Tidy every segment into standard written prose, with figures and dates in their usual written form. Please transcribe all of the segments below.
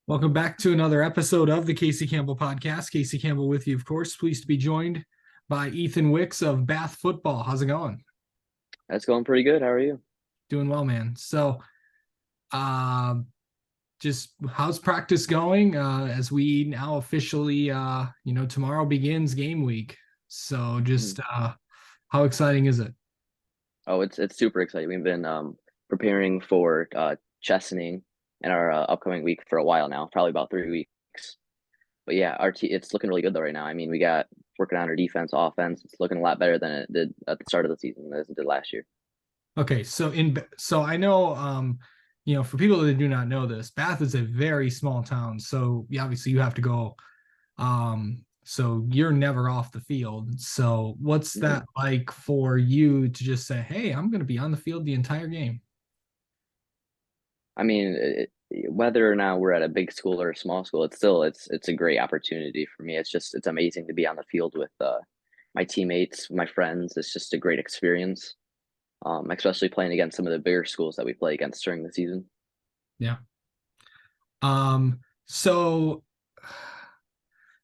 Welcome back to another episode of the Casey Campbell podcast. Casey Campbell with you, of course. Pleased to be joined by Ethan Wicks of Bath Football. How's it going? That's going pretty good. How are you? Doing well, man. So, uh, just how's practice going? As we now officially, tomorrow begins game week. So, Mhm. how exciting is it? Oh, it's super exciting. We've been preparing for chessening in our upcoming week for a while now, probably about 3 weeks. But yeah, it's looking really good though right now. I mean, we got working on our defense, offense. It's looking a lot better than it did at the start of the season as it did last year. Okay, so I know, for people that do not know this, Bath is a very small town. So, yeah, obviously you have to go. So you're never off the field. So what's hmm that like for you to just say, "Hey, I'm going to be on the field the entire game"? I mean, whether or not we're at a big school or a small school, it's a great opportunity for me. It's amazing to be on the field with my teammates, my friends. It's just a great experience. Especially playing against some of the bigger schools that we play against during the season. Yeah. So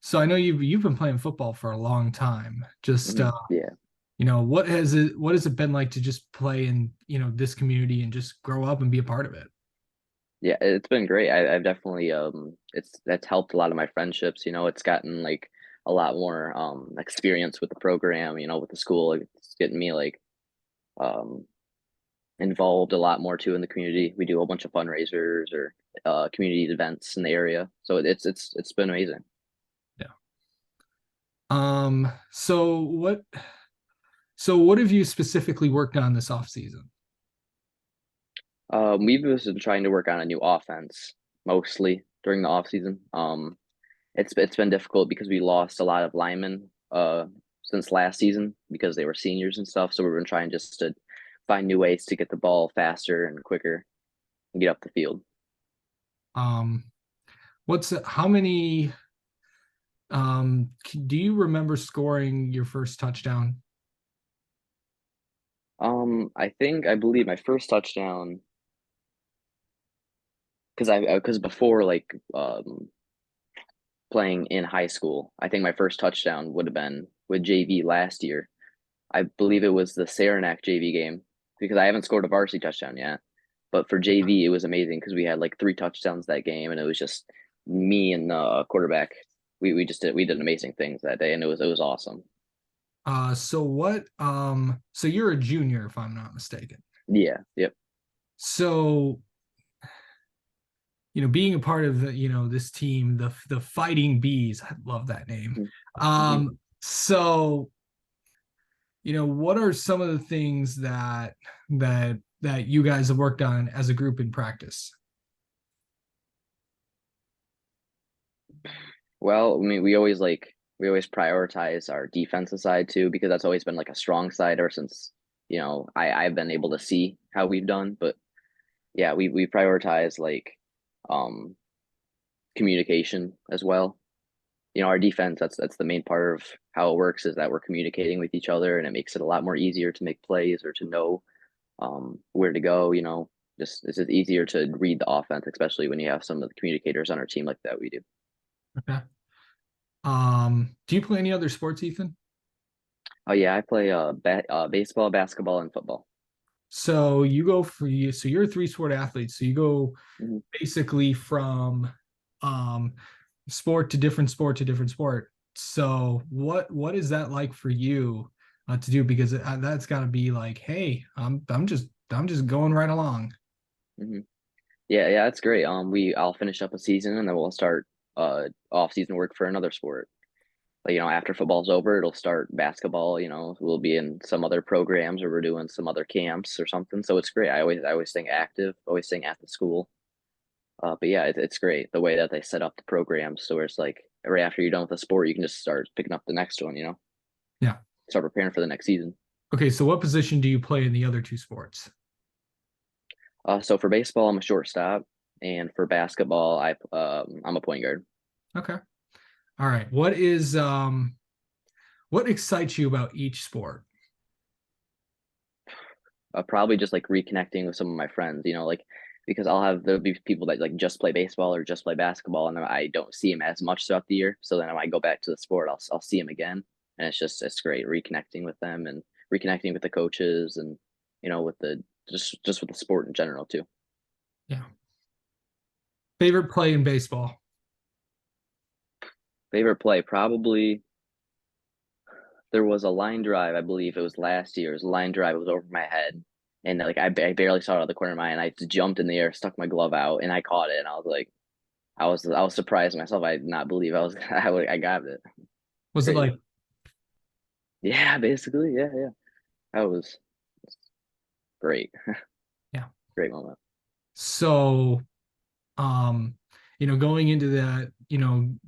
so I know you've been playing football for a long time. Just Yeah, what has it been like to just play in, this community and just grow up and be a part of it? yeah, it's been great. I've definitely that's helped a lot of my friendships. It's gotten like a lot more experience with the program. With the school, it's getting me like um involved a lot more too in the community. We do a bunch of fundraisers or community events in the area, so it's been amazing. Yeah. Um, so what so what have you specifically worked on this off season? We've just been trying to work on a new offense mostly during the off season. It's been difficult because we lost a lot of linemen since last season because they were seniors and stuff. So we've been trying just to find new ways to get the ball faster and quicker and get up the field. Um, how many do you remember scoring your first touchdown? I believe my first touchdown because before like playing in high school, I think my first touchdown would have been with JV last year. I believe it was the Saranac JV game because I haven't scored a varsity touchdown yet. But for JV, it was amazing because we had like 3 touchdowns that game, and it was just me and the quarterback. We did amazing things that day, and it was awesome. So you're a junior if I'm not mistaken. Yeah, yep. So, being a part of this team, the Fighting Bees, I love that name. Mm-hmm. So, what are some of the things that you guys have worked on as a group in practice? Well, I mean, we always prioritize our defensive side too because that's always been like a strong side ever since I've been able to see how we've done. But yeah, we prioritize like um communication as well. Our defense, that's the main part of how it works is that we're communicating with each other and it makes it a lot more easier to make plays or to know where to go. Just it's just easier to read the offense, especially when you have some of the communicators on our team like that we do. Okay. Do you play any other sports, Ethan? Oh yeah, I play baseball, basketball, and football. So you're a three-sport athlete. So you go hmm basically from um sport to different sport to different sport. So what is that like for you to do? Because that's got to be like, hey, I'm just going right along. hmm Yeah, yeah, that's great. I'll finish up a season and then we'll start off season work for another sport. Like, after football's over, it'll start basketball. We'll be in some other programs or we're doing some other camps or something. So it's great. I always staying active, always staying at the school. But yeah, it's great the way that they set up the programs. So it's like right after you're done with the sport, you can just start picking up the next one. Yeah. Start preparing for the next season. Okay, so what position do you play in the other two sports? So for baseball, I'm a shortstop, and for basketball, I'm a point guard. Okay. All right. What excites you about each sport? Probably just like reconnecting with some of my friends. Like because there'll be people that like just play baseball or just play basketball, and I don't see them as much throughout the year. So then when I go back to the sport, I'll see them again, and it's great reconnecting with them and reconnecting with the coaches and with the just with the sport in general too. Yeah. Favorite play in baseball? Favorite play probably there was a line drive. I believe it was last year. It was a line drive. It was over my head, and like I barely saw it out of the corner of my eye, and I just jumped in the air, stuck my glove out, and I caught it, and I was like. I was surprised myself. I did not believe I was I got it. Was it Crazy. like, Yeah, basically. Yeah, yeah. That was great. yeah. Great moment. So, um, going into that,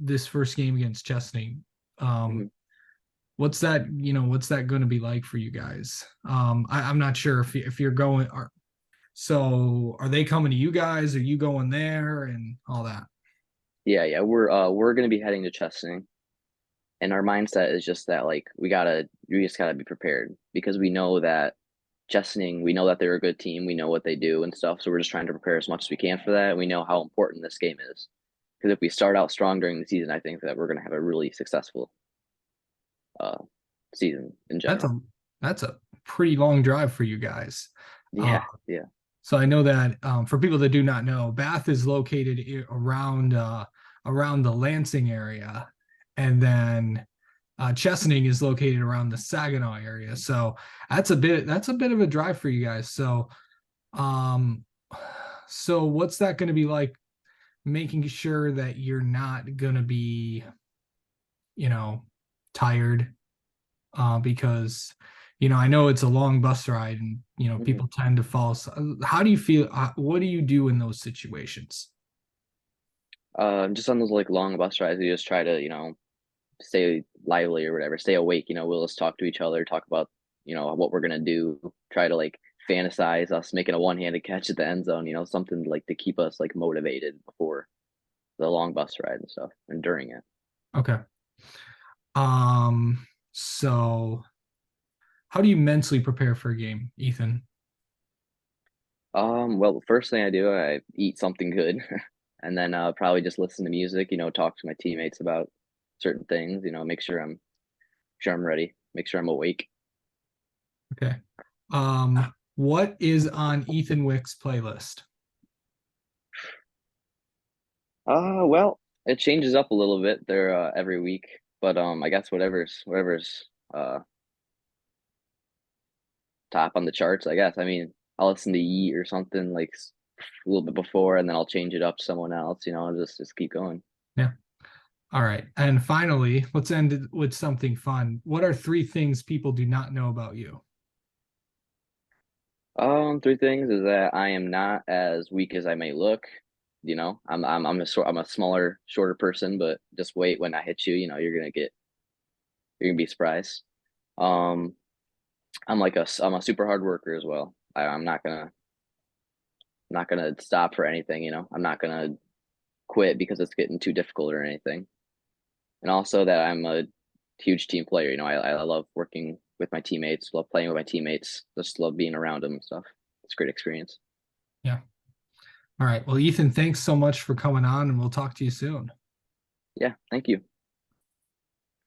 this first game against Chesney, Mhm. what's that going to be like for you guys? I'm not sure if you're going, so are they coming to you guys? Are you going there and all that? Yeah, yeah. We're gonna be heading to Chesney, and our mindset is just that like we just gotta be prepared because we know that Chesney, we know that they're a good team. We know what they do and stuff. So we're just trying to prepare as much as we can for that. We know how important this game is. Because if we start out strong during the season, I think that we're gonna have a really successful uh season in That's general. a that's a pretty long drive for you guys. Uh, Yeah, yeah. so I know that for people that do not know, Bath is located around the Lansing area, and then Chesaning is located around the Saginaw area. So that's a bit of a drive for you guys. Um, so what's that going to be like? Making sure that you're not going to be, you know, tired because I know it's a long bus ride and Mhm. people tend to fall. How do you feel? What do you do in those situations? Just on those like long bus rides, we just try to, stay lively or whatever, stay awake. We'll just talk to each other, talk about, what we're gonna do, try to like fantasize us making a one-handed catch at the end zone, something like to keep us like motivated before the long bus ride and stuff and during it. Okay. So how do you mentally prepare for a game, Ethan? Well, the first thing I do, I eat something good, and then probably just listen to music, talk to my teammates about certain things, make sure I'm ready, make sure I'm awake. Okay. What is on Ethan Wick's playlist? Well, it changes up a little bit there every week, but I guess whatever's top on the charts, I guess. I mean, I'll listen to Yeet or something like a little bit before, and then I'll change it up to someone else, just keep going. Yeah. All right. And finally, let's end it with something fun. What are three things people do not know about you? Three things is that I am not as weak as I may look. I'm a smaller, shorter person, but just wait when I hit you, you're gonna be surprised. Um, I'm a super hard worker as well. I'm not gonna stop for anything, I'm not gonna quit because it's getting too difficult or anything. And also that I'm a huge team player. I love working with my teammates, love playing with my teammates, just love being around them and stuff. It's a great experience. Yeah. All right. Well, Ethan, thanks so much for coming on, and we'll talk to you soon. Yeah, thank you.